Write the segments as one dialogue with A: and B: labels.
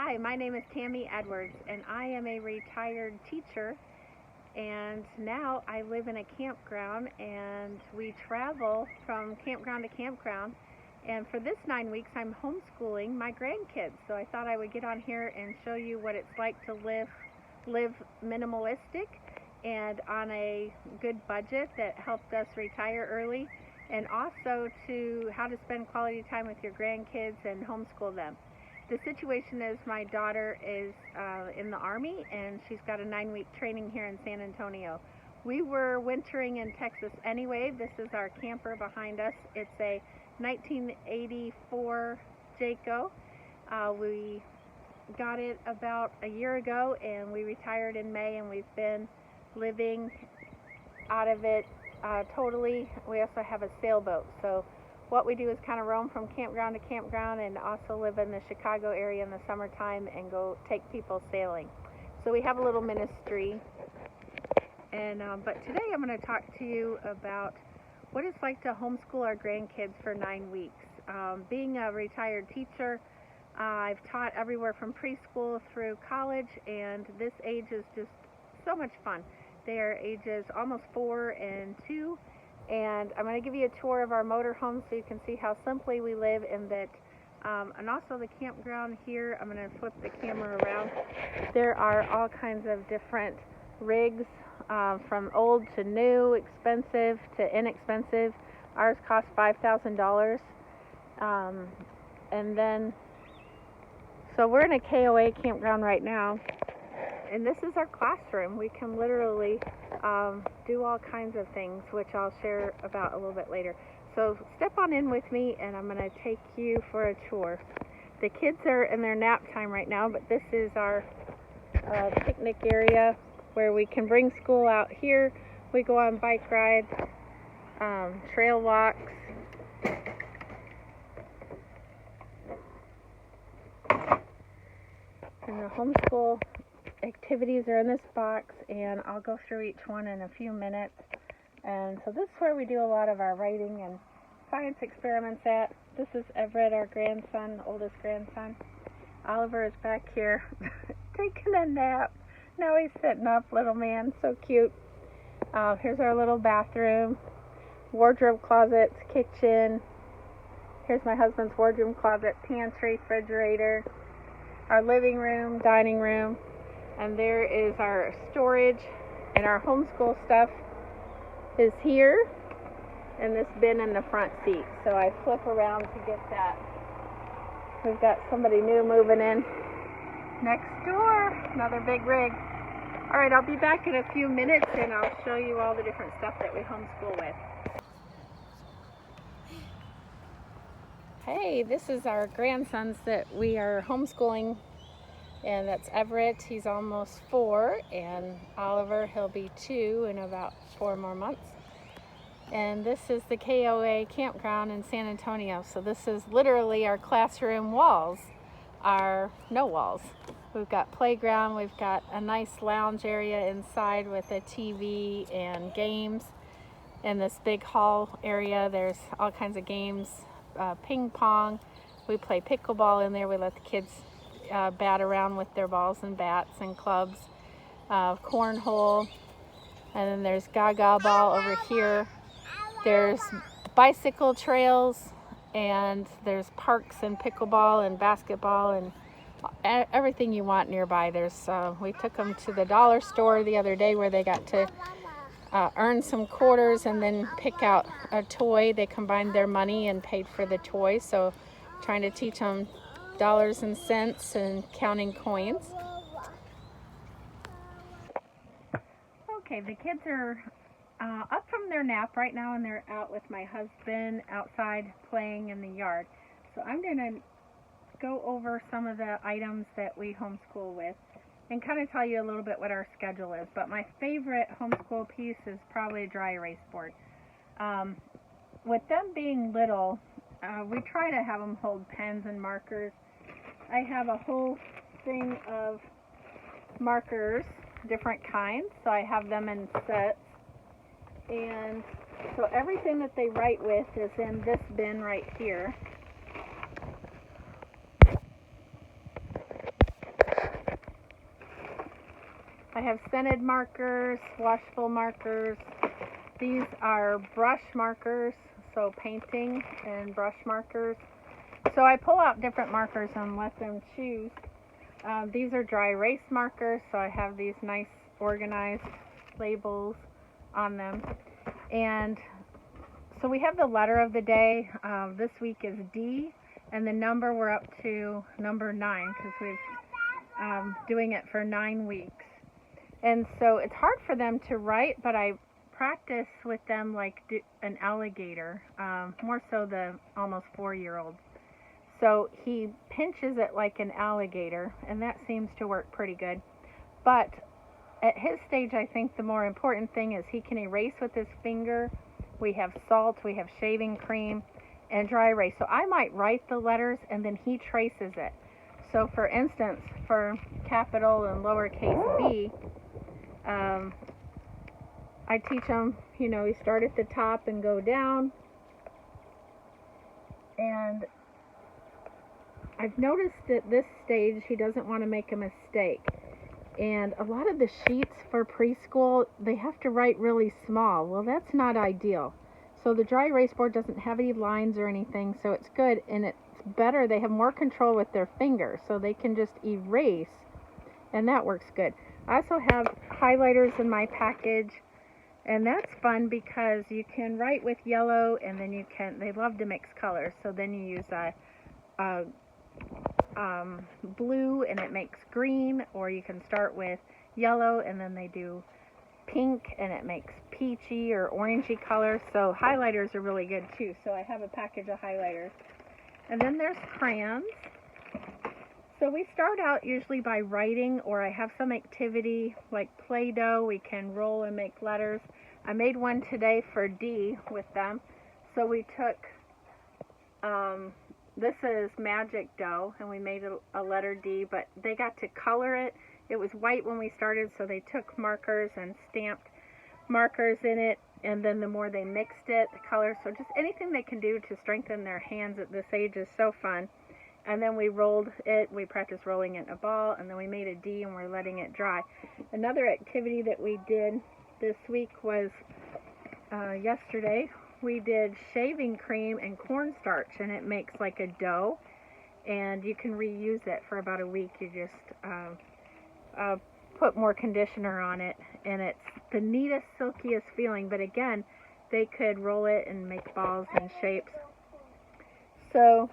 A: Hi, my name is Tammy Edwards, and I am a retired teacher, and now I live in a campground, and we travel from campground to campground, and for this 9 weeks I'm homeschooling my grandkids. So I thought I would get on here and show you what it's like to live minimalistic and on a good budget that helped us retire early, and also to how to spend quality time with your grandkids and homeschool them. The situation is my daughter is in the Army, and she's got a 9-week training here in San Antonio. We were wintering in Texas anyway. This is our camper behind us. It's a 1984 Jayco. We got it about a year ago, and we retired in May, and we've been living out of it totally. We also have a sailboat, so what we do is kind of roam from campground to campground, and also live in the Chicago area in the summertime and go take people sailing. So we have a little ministry, and but today I'm going to talk to you about what it's like to homeschool our grandkids for 9 weeks. Being a retired teacher, I've taught everywhere from preschool through college, and this age is just so much fun. They are ages almost 4 and 2. And I'm going to give you a tour of our motorhome so you can see how simply we live in that. And also the campground here, I'm going to flip the camera around. There are all kinds of different rigs, from old to new, expensive to inexpensive. Ours cost $5,000. And then, so we're in a KOA campground right now. And this is our classroom. We can literally do all kinds of things, which I'll share about a little bit later. So step on in with me, and I'm going to take you for a tour. The kids are in their nap time right now, but this is our picnic area where we can bring school out here. We go on bike rides, trail walks. And the homeschool activities are in this box, and I'll go through each one in a few minutes. And so this is where we do a lot of our writing and science experiments at. This is Everett, our grandson, oldest grandson. Oliver is back here taking a nap. Now he's sitting up, little man, so cute. Here's our little bathroom, wardrobe closets, kitchen. Here's my husband's wardrobe closet, pantry, refrigerator, our living room, dining room. And there is our storage, and our homeschool stuff is here in this bin in the front seat. So I flip around to get that. We've got somebody new moving in next door, another big rig. All right, I'll be back in a few minutes, and I'll show you all the different stuff that we homeschool with. Hey, this is our grandsons that we are homeschooling. And that's Everett, he's almost 4, and Oliver, he'll be 2 in about 4 more months. And this is the KOA campground in San Antonio. So this is literally our classroom walls are no walls. We've got playground, we've got a nice lounge area inside with a TV and games. In this big hall area, there's all kinds of games, ping pong. We play pickleball in there. We let the kids bat around with their balls and bats and clubs, cornhole, and then there's gaga ball over here. There's bicycle trails, and there's parks and pickleball and basketball and everything you want nearby. There's we took them to the dollar store the other day where they got to earn some quarters and then pick out a toy. They combined their money and paid for the toy, so trying to teach them dollars and cents and counting coins. Okay, the kids are up from their nap right now, and they're out with my husband outside playing in the yard. So I'm going to go over some of the items that we homeschool with and kind of tell you a little bit what our schedule is. But my favorite homeschool piece is probably a dry erase board. With them being little, we try to have them hold pens and markers. I have a whole thing of markers, different kinds, so I have them in sets. And so everything that they write with is in this bin right here. I have scented markers, washable markers. These are brush markers, so painting and brush markers. So I pull out different markers and let them choose. These are dry erase markers, so I have these nice organized labels on them. And so we have the letter of the day. This week is D, and the number, we're up to number 9 because we've doing it for 9 weeks. And so it's hard for them to write, but I practice with them like an alligator, more so the almost 4-year-old. So he pinches it like an alligator, and that seems to work pretty good. But at his stage, I think the more important thing is he can erase with his finger. We have salt, we have shaving cream, and dry erase. So I might write the letters, and then he traces it. So for instance, for capital and lowercase b, I teach him, you start at the top and go down. And I've noticed at this stage he doesn't want to make a mistake. And a lot of the sheets for preschool, they have to write really small. Well, that's not ideal. So the dry erase board doesn't have any lines or anything, so it's good. And it's better, they have more control with their fingers, so they can just erase, and that works good. I also have highlighters in my package, and that's fun because you can write with yellow, and then they love to mix colors, so then you use blue and it makes green, or you can start with yellow and then they do pink and it makes peachy or orangey colors. So highlighters are really good too. So I have a package of highlighters. And then there's crayons. So we start out usually by writing, or I have some activity like Play-Doh. We can roll and make letters. I made one today for D with them. So we took this is magic dough, and we made a letter D, but they got to color it. It was white when we started, so they took markers and stamped markers in it, and then the more they mixed it, the colors, so just anything they can do to strengthen their hands at this age is so fun. And then we rolled it, we practiced rolling it in a ball, and then we made a D and we're letting it dry. Another activity that we did this week was yesterday. We did shaving cream and cornstarch, and it makes like a dough, and you can reuse it for about a week. You just put more conditioner on it, and it's the neatest, silkiest feeling. But again, they could roll it and make balls and shapes. So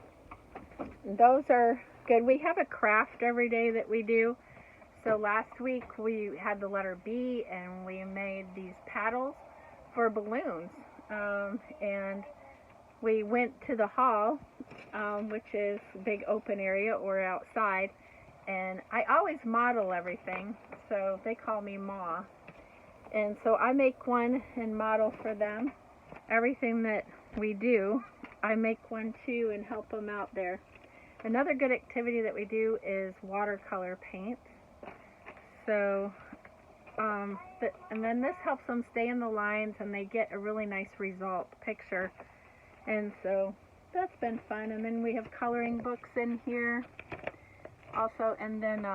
A: those are good. We have a craft every day that we do. So last week we had the letter B, and we made these paddles for balloons. And we went to the hall, which is a big open area, or outside, and I always model everything, so they call me Ma. And so I make one and model for them. Everything that we do, I make one too and help them out there. Another good activity that we do is watercolor paint. So and then this helps them stay in the lines, and they get a really nice result picture. And so that's been fun. And then we have coloring books in here also. And then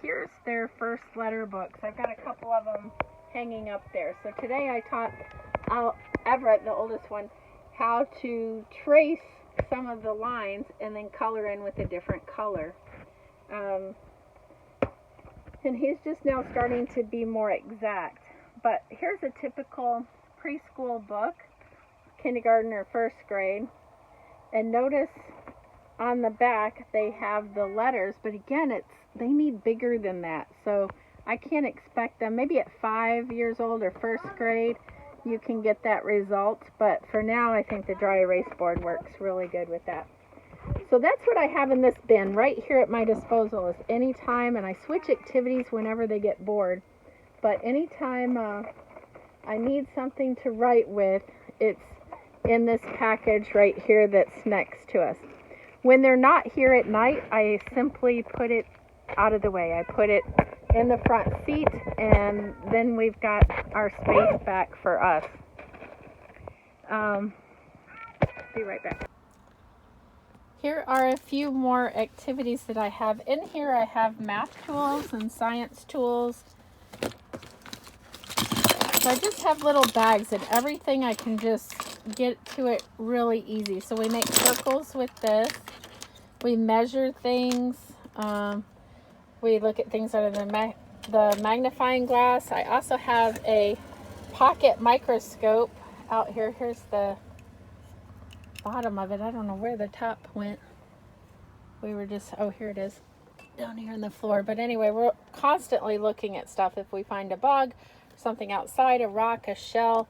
A: here's their first letter books. I've got a couple of them hanging up there. So today I taught Everett, the oldest one, how to trace some of the lines and then color in with a different color. And he's just now starting to be more exact. But here's a typical preschool book, kindergarten or first grade. And notice on the back they have the letters, but again, they need bigger than that. So I can't expect them, maybe at 5 years old or first grade, you can get that result. But for now, I think the dry erase board works really good with that. So that's what I have in this bin right here at my disposal is anytime, and I switch activities whenever they get bored. But anytime I need something to write with, it's in this package right here that's next to us. When they're not here at night, I simply put it out of the way. I put it in the front seat, and then we've got our space back for us. Be right back. Here are a few more activities that I have. In here I have math tools and science tools. So I just have little bags and everything I can just get to it really easy. So we make circles with this. We measure things. We look at things under the magnifying glass. I also have a pocket microscope out here. Here's the bottom of it. I don't know where the top went. We were just, oh, here it is, down here on the floor. But anyway, we're constantly looking at stuff. If we find a bug, something outside, a rock, a shell,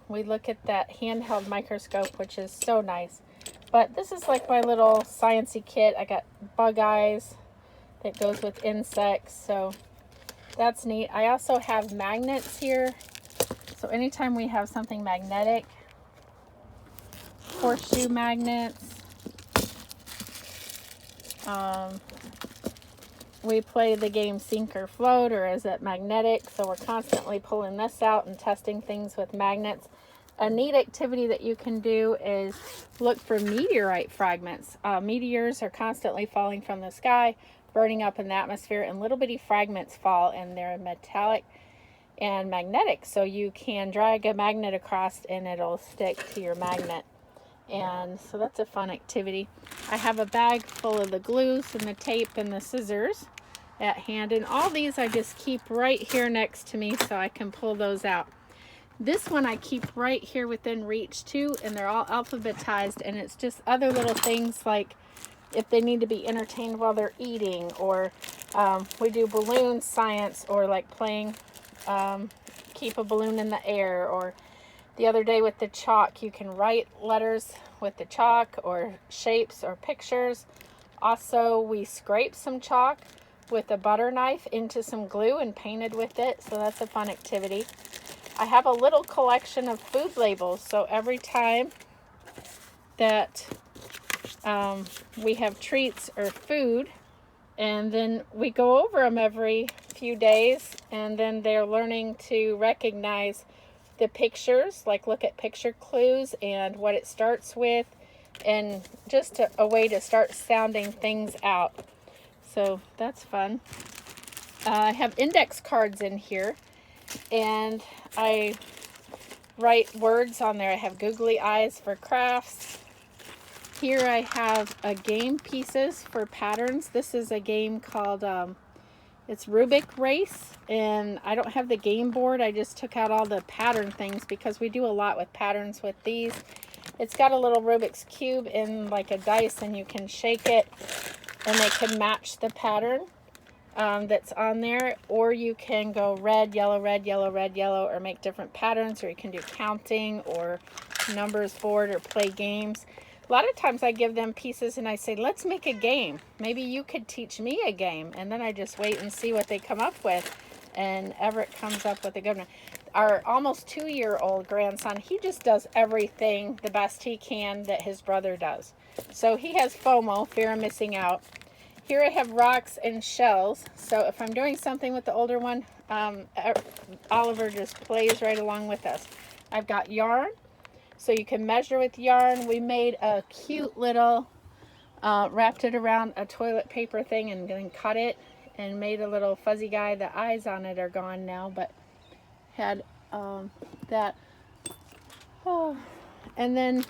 A: we look at that handheld microscope, which is so nice. But this is like my little sciencey kit. I got bug eyes that goes with insects, so that's neat. I also have magnets here. So anytime we have something magnetic, horseshoe magnets, we play the game Sink or Float, or is it magnetic? So we're constantly pulling this out and testing things with magnets. A neat activity that you can do is look for meteorite fragments. Meteors are constantly falling from the sky, burning up in the atmosphere, and little bitty fragments fall, and they're metallic and magnetic. So you can drag a magnet across and it'll stick to your magnet. And so that's a fun activity. I have a bag full of the glues and the tape and the scissors at hand, and all these I just keep right here next to me so I can pull those out. This one I keep right here within reach too, and they're all alphabetized, and it's just other little things like if they need to be entertained while they're eating, or we do balloon science, or like playing keep a balloon in the air, or the other day with the chalk, you can write letters with the chalk, or shapes or pictures. Also, we scraped some chalk with a butter knife into some glue and painted with it, so that's a fun activity. I have a little collection of food labels, so every time that we have treats or food, and then we go over them every few days, and then they're learning to recognize the pictures, like look at picture clues and what it starts with, and just a way to start sounding things out. So that's fun. I have index cards in here, and I write words on there. I have googly eyes for crafts. Here I have game pieces for patterns. This is a game called it's Rubik Race, and I don't have the game board. I just took out all the pattern things because we do a lot with patterns with these. It's got a little Rubik's Cube in like a dice, and you can shake it and they can match the pattern that's on there, or you can go red, yellow, red, yellow, red, yellow, or make different patterns, or you can do counting or numbers board or play games. A lot of times I give them pieces and I say, let's make a game. Maybe you could teach me a game. And then I just wait and see what they come up with. And Everett comes up with a good one. Our almost 2-year-old grandson, he just does everything the best he can that his brother does. So he has FOMO, fear of missing out. Here I have rocks and shells. So if I'm doing something with the older one, Oliver just plays right along with us. I've got yarn. So you can measure with yarn. We made a cute little, wrapped it around a toilet paper thing and then cut it and made a little fuzzy guy. The eyes on it are gone now, but had that. Oh. And then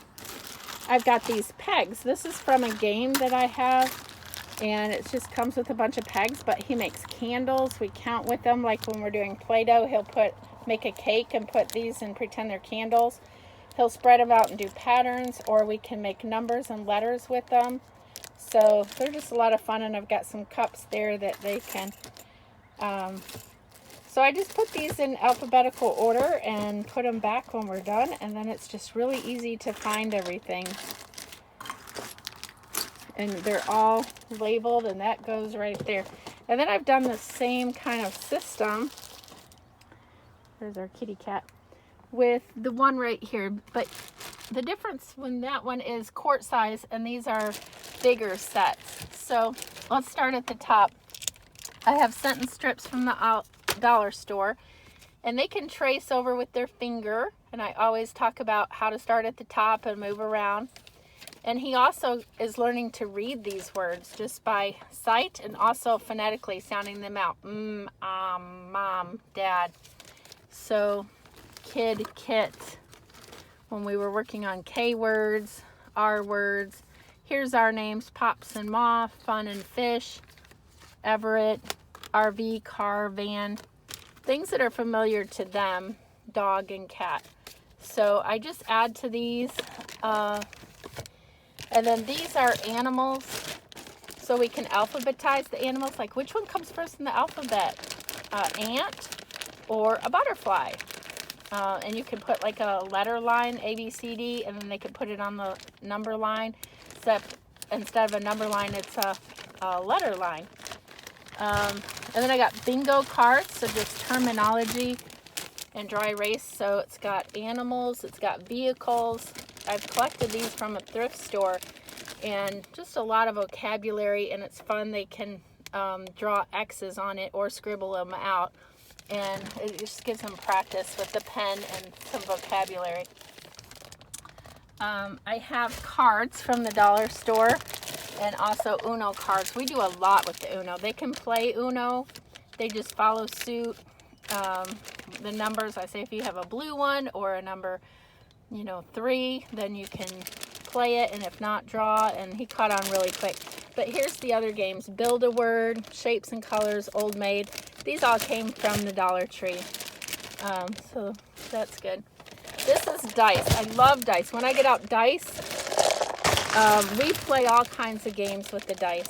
A: I've got these pegs. This is from a game that I have, and it just comes with a bunch of pegs, but he makes candles. We count with them, like when we're doing Play-Doh, he'll make a cake and put these and pretend they're candles. He'll spread them out and do patterns, or we can make numbers and letters with them. So they're just a lot of fun, and I've got some cups there that they can. So I just put these in alphabetical order and put them back when we're done, and then it's just really easy to find everything. And they're all labeled, and that goes right there. And then I've done the same kind of system. There's our kitty cat. With the one right here, but the difference when that one is quart size and these are bigger sets. So let's start at the top. I have sentence strips from the dollar store, and they can trace over with their finger, and I always talk about how to start at the top and move around. And he also is learning to read these words just by sight and also phonetically sounding them out. Mom, dad. So kid, kit. When we were working on K words, R words, here's our names: Pops and Ma, Fun and Fish, Everett, RV, car, van. Things that are familiar to them, dog and cat. So I just add to these. And then these are animals. So we can alphabetize the animals, like which one comes first in the alphabet? Ant or a butterfly. And you can put like a letter line, A, B, C, D, and then they can put it on the number line. Except instead of a number line, it's a letter line. And then I got bingo cards, so just terminology and dry erase. So it's got animals, it's got vehicles. I've collected these from a thrift store, and just a lot of vocabulary, and it's fun. They can draw X's on it or scribble them out, and it just gives them practice with the pen and some vocabulary. I have cards from the dollar store and also Uno cards. We do a lot with the Uno. They can play Uno. They just follow suit. The numbers, I say if you have a blue one or a number, 3, then you can play it, and if not, draw. And he caught on really quick. But here's the other games: Build a Word, Shapes and Colors, Old Maid. These all came from the Dollar Tree. So that's good. This is dice. I love dice. When I get out dice, we play all kinds of games with the dice.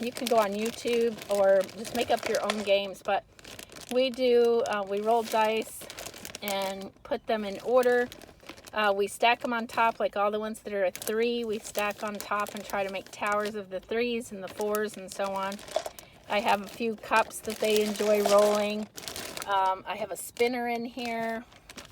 A: You can go on YouTube or just make up your own games, but we roll dice and put them in order. We stack them on top, like all the ones that are a 3, we stack on top and try to make towers of the 3s and the 4s and so on. I have a few cups that they enjoy rolling. I have a spinner in here.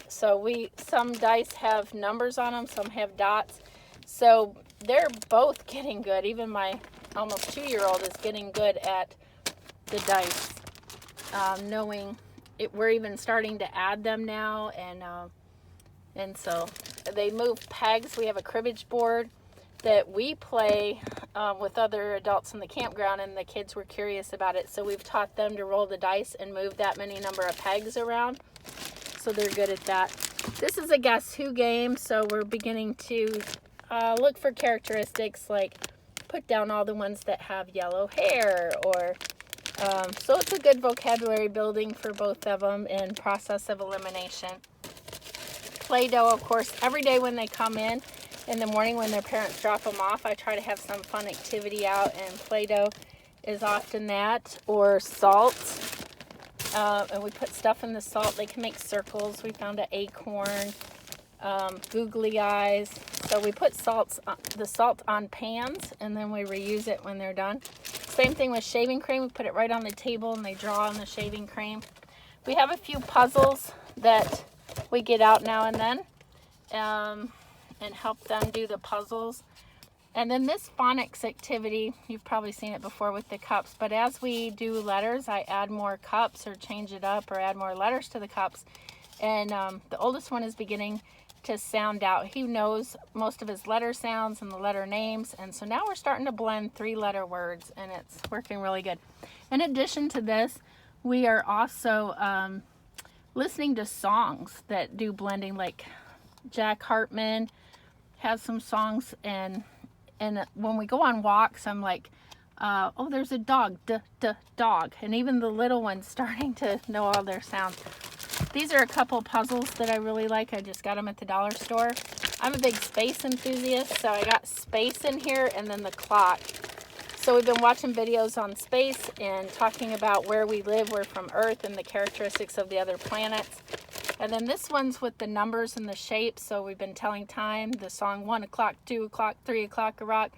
A: So some dice have numbers on them, some have dots. So they're both getting good. Even my almost 2-year-old is getting good at the dice. Knowing it, we're even starting to add them now, and so they move pegs. We have a cribbage board that we play with other adults in the campground, and the kids were curious about it, so we've taught them to roll the dice and move that many number of pegs around, so they're good at that. This is a Guess Who game, so we're beginning to look for characteristics, like put down all the ones that have yellow hair, or so it's a good vocabulary building for both of them, and process of elimination. Play-Doh, of course, every day when they come in the morning when their parents drop them off, I try to have some fun activity out, and Play-Doh is often that, or salt. And we put stuff in the salt. They can make circles. We found an acorn, googly eyes. So we put the salt on pans, and then we reuse it when they're done. Same thing with shaving cream. We put it right on the table, and they draw on the shaving cream. We have a few puzzles that we get out now and then, and help them do the puzzles. And then this phonics activity, you've probably seen it before with the cups, but as we do letters, I add more cups or change it up or add more letters to the cups. And the oldest one is beginning to sound out. He knows most of his letter sounds and the letter names, and so now we're starting to blend 3-letter words, and it's working really good. In addition to this, we are also listening to songs that do blending, like Jack Hartman has some songs, and when we go on walks, I'm like, oh, there's a dog, dog. And even the little ones starting to know all their sounds. These are a couple puzzles that I really like. I just got them at the dollar store. I'm a big space enthusiast, so I got space in here and then the clock. So we've been watching videos on space and talking about where we live. We're from Earth and the characteristics of the other planets. And then this one's with the numbers and the shapes. So we've been telling time, the song 1 o'clock, 2 o'clock, 3 o'clock, a rock.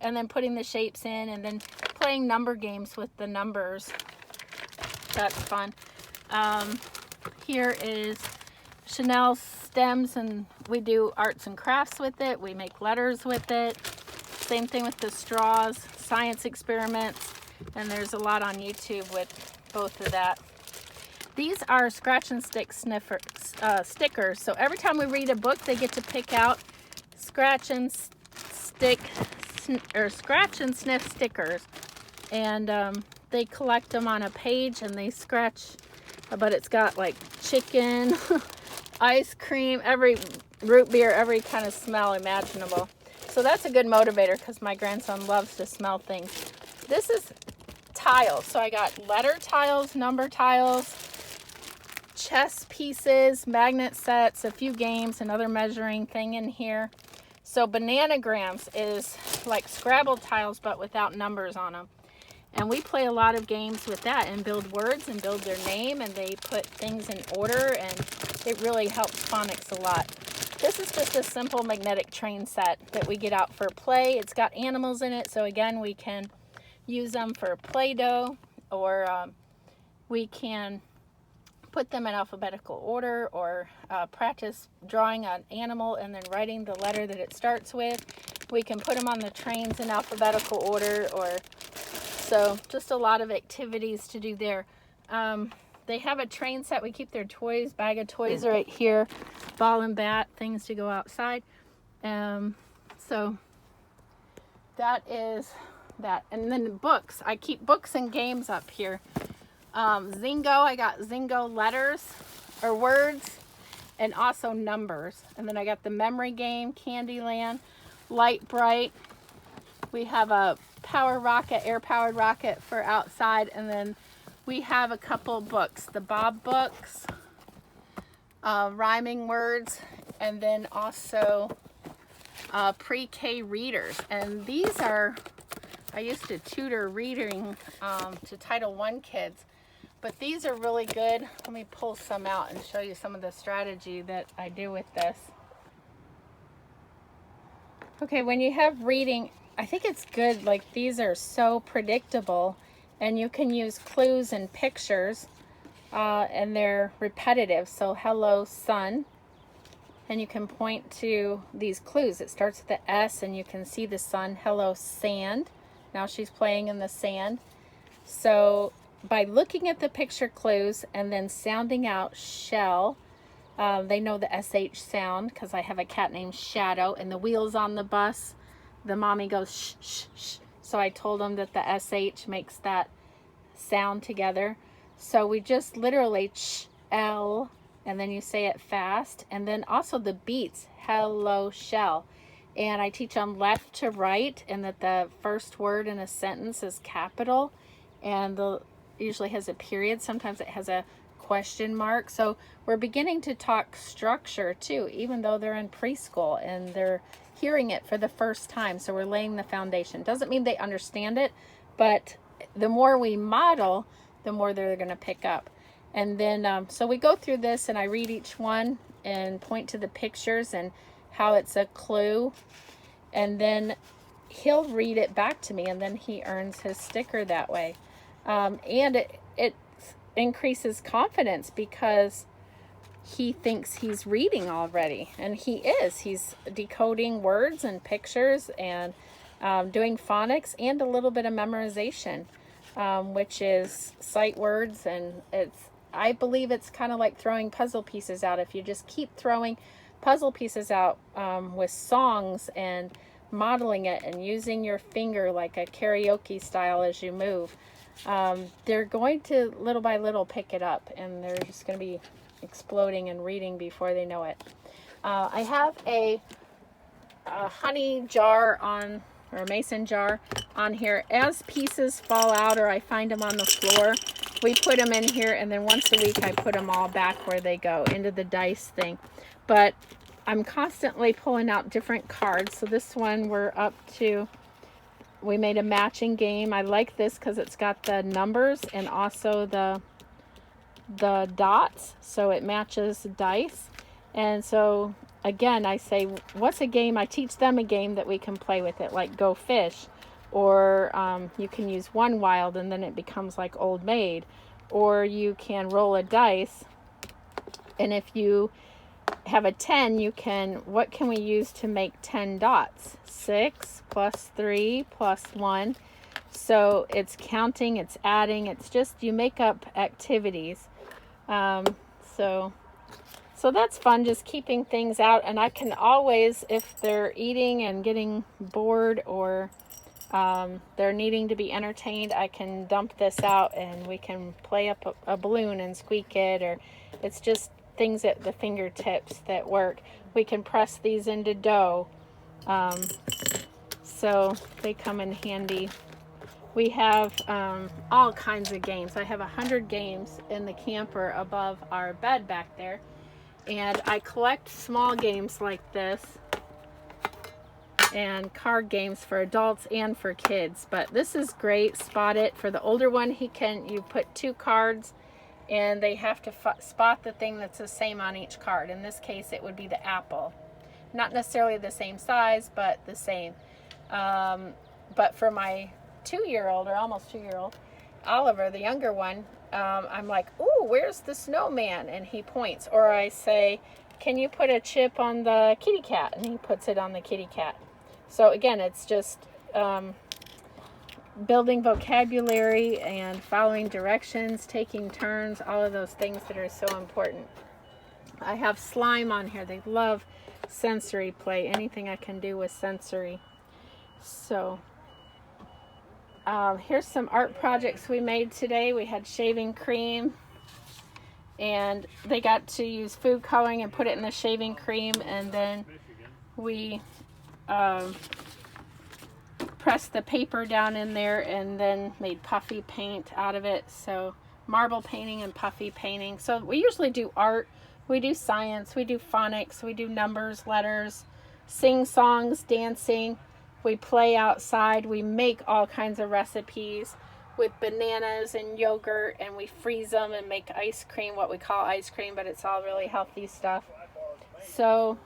A: And then putting the shapes in, and then playing number games with the numbers. That's fun. Here is Chanel stems, and we do arts and crafts with it. We make letters with it. Same thing with the straws, science experiments, and there's a lot on YouTube with both of that. These are scratch and stick stickers. So every time we read a book, they get to pick out scratch and scratch and sniff stickers, and they collect them on a page and they scratch, but it's got like chicken, ice cream, every root beer, every kind of smell imaginable. So that's a good motivator because my grandson loves to smell things. This is tiles. So I got letter tiles, number tiles, chess pieces, magnet sets, a few games, another measuring thing in here. So bananagrams is like Scrabble tiles but without numbers on them. And we play a lot of games with that and build words and build their name, and they put things in order, and it really helps phonics a lot. This is just a simple magnetic train set that we get out for play. It's got animals in it, so again, we can use them for Play-Doh, or we can put them in alphabetical order, or practice drawing an animal and then writing the letter that it starts with. We can put them on the trains in alphabetical order, or so just a lot of activities to do there. They have a train set. We keep their toys, bag of toys right here, ball and bat, things to go outside. So that is that. And then the books. I keep books and games up here. Zingo, I got Zingo letters or words and also numbers. And then I got the memory game, Candyland, Light Bright. We have a power rocket, air-powered rocket for outside, and then we have a couple books, the Bob books, rhyming words, and then also pre-K readers. And these are, I used to tutor reading to Title I kids, but these are really good. Let me pull some out and show you some of the strategy that I do with this. Okay, when you have reading, I think it's good, like these are so predictable, and you can use clues and pictures, and they're repetitive. So hello sun, and you can point to these clues. It starts with the S and you can see the sun. Hello sand, now she's playing in the sand. So by looking at the picture clues and then sounding out shell, they know the SH sound because I have a cat named Shadow, and the wheels on the bus, the mommy goes shh, shh, shh. So I told them that the SH makes that sound together. So we just literally ch, L, and then you say it fast. And then also the beats, hello shell. And I teach them left to right, and that the first word in a sentence is capital, and usually has a period. Sometimes it has a question mark. So we're beginning to talk structure too, even though they're in preschool and they're hearing it for the first time. So we're laying the foundation. Doesn't mean they understand it, but the more we model, the more they're going to pick up. And then so we go through this, and I read each one and point to the pictures and how it's a clue, and then he'll read it back to me, and then he earns his sticker that way. And it increases confidence because he thinks he's reading already, and he is. He's decoding words and pictures and doing phonics and a little bit of memorization, which is sight words. And I believe it's kind of like throwing puzzle pieces out. If you just keep throwing puzzle pieces out with songs and modeling it and using your finger like a karaoke style as you move, they're going to little by little pick it up, and they're just going to be exploding and reading before they know it. I have a honey jar on, or a mason jar on here. As pieces fall out or I find them on the floor, we put them in here, and then once a week I put them all back where they go, into the dice thing. But I'm constantly pulling out different cards. So this one we're up to, we made a matching game. I like this because it's got the numbers and also the dots, so it matches dice. And so again, I say, what's a game? I teach them a game that we can play with it, like Go Fish, or you can use one wild and then it becomes like Old Maid, or you can roll a dice, and if you have a 10, you can, what can we use to make 10 dots? 6 plus 3 plus 1. So it's counting, it's adding, it's just, you make up activities. So So that's fun, just keeping things out. And I can always, if they're eating and getting bored, or they're needing to be entertained, I can dump this out and we can play up a balloon and squeak it, or it's just things at the fingertips that work. We can press these into dough, so they come in handy. We have all kinds of games. I have 100 games in the camper above our bed back there, and I collect small games like this and card games for adults and for kids. But this is great. Spot It. For the older one, you put 2 cards and they have to spot the thing that's the same on each card. In this case, it would be the apple. Not necessarily the same size, but the same. But for my 2-year-old, or almost 2-year-old, Oliver, the younger one, I'm like, "Ooh, where's the snowman?" And he points. Or I say, "Can you put a chip on the kitty cat?" And he puts it on the kitty cat. So again, it's just building vocabulary and following directions, taking turns, all of those things that are so important. I have slime on here. They love sensory play, anything I can do with sensory. So here's some art projects we made today. We had shaving cream, and they got to use food coloring and put it in the shaving cream, and then we pressed the paper down in there and then made puffy paint out of it. So marble painting and puffy painting. So we usually do art, we do science, we do phonics, we do numbers, letters, sing songs, dancing. We play outside. We make all kinds of recipes with bananas and yogurt, and we freeze them and make ice cream, what we call ice cream, but it's all really healthy stuff. So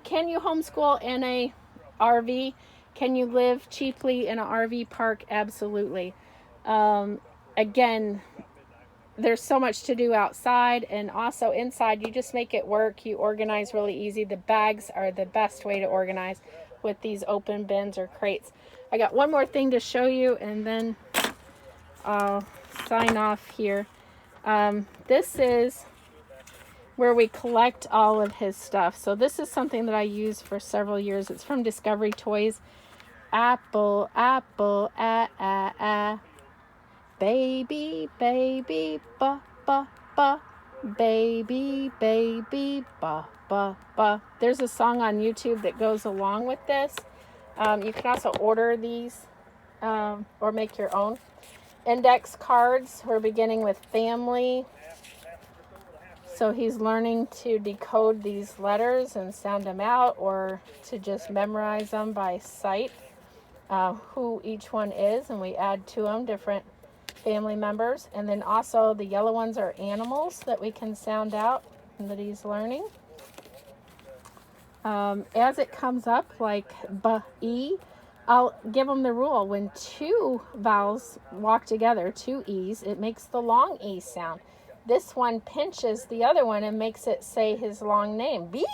A: can you homeschool in a RV? Can you live cheaply in an RV park? Absolutely. Again, there's so much to do outside, and also inside. You just make it work. You organize really easy. The bags are the best way to organize with these open bins or crates. I got one more thing to show you, and then I'll sign off here. This is where we collect all of his stuff. So this is something that I used for several years. It's from Discovery Toys. Apple, apple, ah, ah, ah. Baby, baby, ba, ba, ba. Baby, baby, ba, ba, ba. There's a song on YouTube that goes along with this. You can also order these or make your own. Index cards. We're beginning with family. So he's learning to decode these letters and sound them out, or to just memorize them by sight, who each one is, and we add to them different family members. And then also the yellow ones are animals that we can sound out and that he's learning. As it comes up, like B-E, I'll give them the rule. When 2 vowels walk together, 2 E's, it makes the long E sound. This one pinches the other one and makes it say his long name. B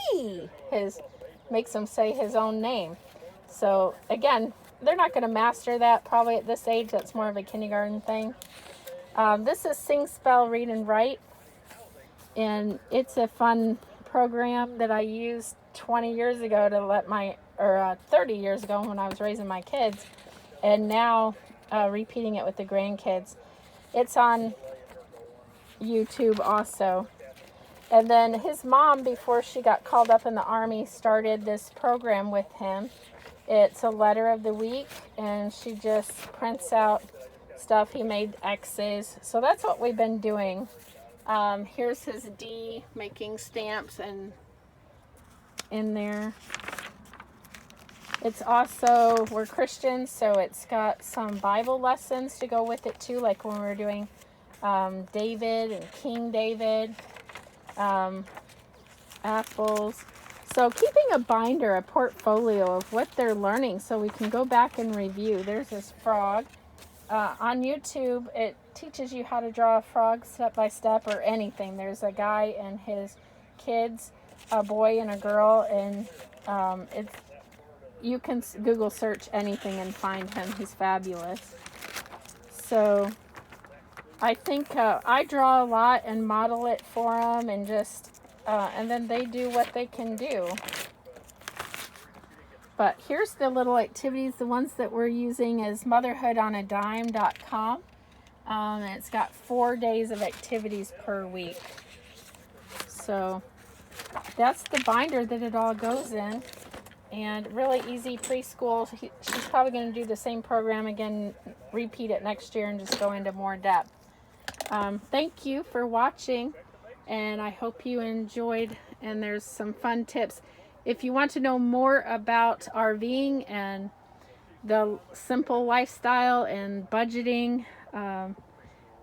A: makes him say his own name. So again, they're not going to master that probably at this age. That's more of a kindergarten thing. This is Sing, Spell, Read, and Write. And it's a fun program that I used 20 years ago to let 30 years ago when I was raising my kids. And now repeating it with the grandkids. It's on YouTube also. And then his mom, before she got called up in the Army, started this program with him. It's a letter of the week, and she just prints out stuff. He made X's. So that's what we've been doing. Here's his D, making stamps and in there. It's also, we're Christians, so it's got some Bible lessons to go with it too, like when we're doing David and King David, apples. So keeping a binder, a portfolio of what they're learning so we can go back and review. There's this frog. On YouTube, it teaches you how to draw a frog step by step, or anything. There's a guy and his kids, a boy and a girl, and you can Google search anything and find him. He's fabulous. So I think I draw a lot and model it for him, and just and then they do what they can do. But here's the little activities. The ones that we're using is motherhoodonadime.com. And it's got 4 days of activities per week. So that's the binder that it all goes in. And really easy preschool. She's probably going to do the same program again, repeat it next year, and just go into more depth. Thank you for watching, and I hope you enjoyed, and there's some fun tips. If you want to know more about RVing and the simple lifestyle and budgeting,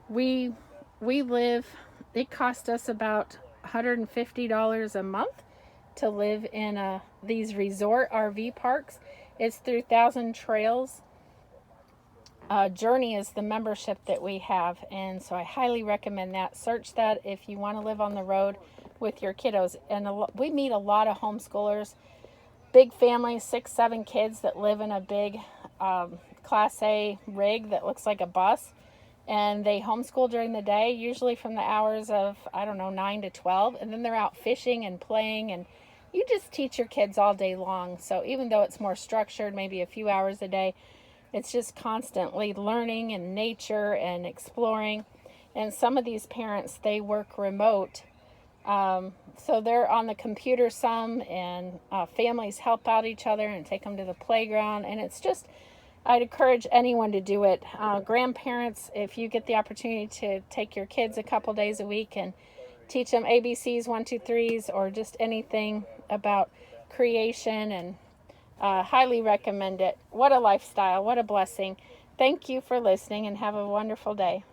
A: we live, it cost us about $150 a month to live in these resort RV parks. It's through Thousand Trails. Journey is the membership that we have, and so I highly recommend that. Search that if you want to live on the road with your kiddos. And we meet a lot of homeschoolers, big families, 6-7 kids that live in a big Class A rig that looks like a bus, and they homeschool during the day, usually from the hours of, 9 to 12, and then they're out fishing and playing, and you just teach your kids all day long. So even though it's more structured, maybe a few hours a day, it's just constantly learning and nature and exploring. And some of these parents, they work remote, so they're on the computer some, and families help out each other and take them to the playground. And it's just, I'd encourage anyone to do it. Grandparents, if you get the opportunity to take your kids a couple days a week and teach them ABCs, 1, 2, 3s, or just anything about creation, and highly recommend it. What a lifestyle, what a blessing. Thank you for listening, and have a wonderful day.